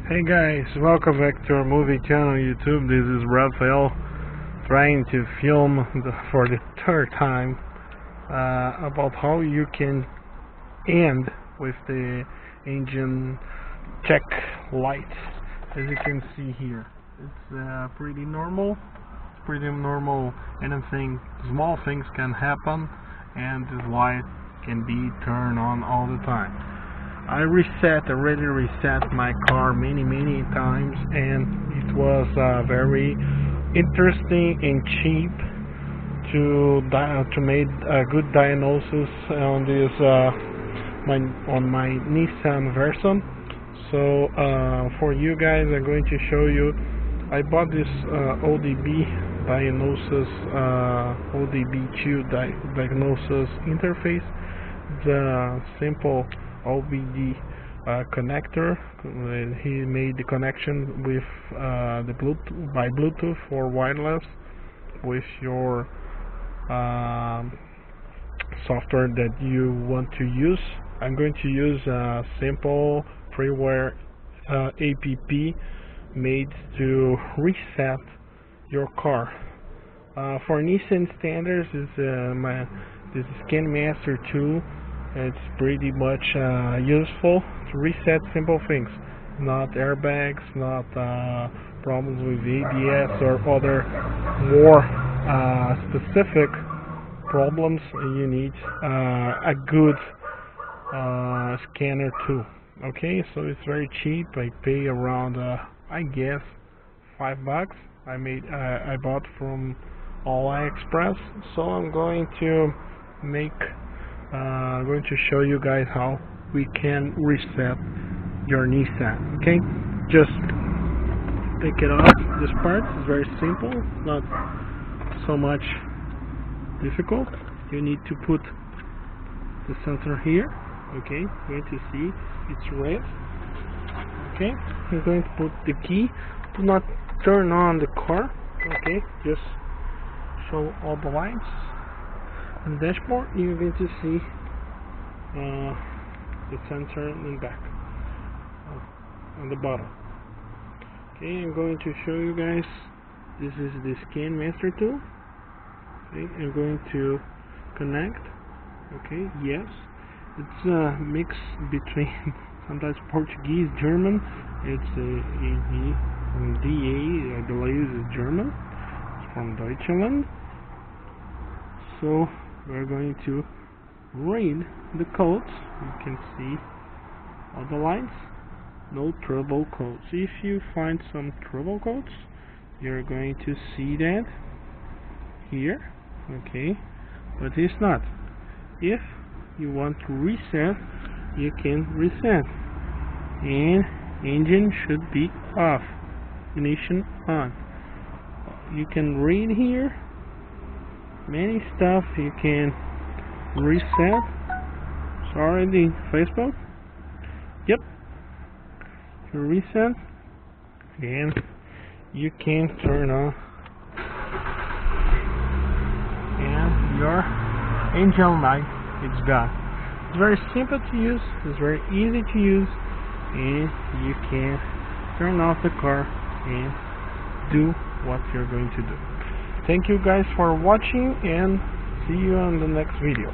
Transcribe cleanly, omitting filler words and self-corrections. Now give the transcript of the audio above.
Hey guys, welcome back to our movie channel on YouTube. This is Raphael trying to film for the third time about how you can end with the engine check light. As you can see here, it's pretty normal. Anything, small things can happen, and this light can be turned on all the time. I already reset my car many times, and it was very interesting and cheap to make a good diagnosis on this on my Nissan version. So for you guys, I'm going to show you. I bought this OBDII diagnosis, OBDII diagnosis interface. The simple OBDII connector. He made the connection with the Bluetooth by Bluetooth or wireless with your software that you want to use. I'm going to use a simple freeware app made to reset your car. For Nissan standards, this Scan Master 2. It's pretty much useful to reset simple things, not airbags, not problems with ABS or other more specific problems. You need a good scanner too. Okay, so it's very cheap. I pay around I guess $5. I bought from AliExpress. So I'm going to show you guys how we can reset your Nissan. Okay, just take it off. This part is very simple, not so much difficult. You need to put the sensor here. Okay, you're going to see it's red. Okay, you're going to put the key. Do not turn on the car. Okay, just show all the lights. On the dashboard, you're going to see the sensor in the back, on the bottom. Okay, I'm going to show you guys. This is the Scan Master tool. Okay, I'm going to connect. Okay, yes, it's a mix between sometimes Portuguese, German. It's a DA, I believe, is German. It's from Deutschland. So we're going to read the codes. You can see all the lines, no trouble codes. If you find some trouble codes, you're going to see that here. Okay, but it's not. If you want to reset, you can reset, and engine should be off, ignition on. You can read here many stuff. You can reset. Sorry, the Facebook. Yep. You reset, and you can turn on, and your engine light is gone. It's very simple to use. It's very easy to use, and you can turn off the car and do what you're going to do. Thank you guys for watching, and see you on the next video.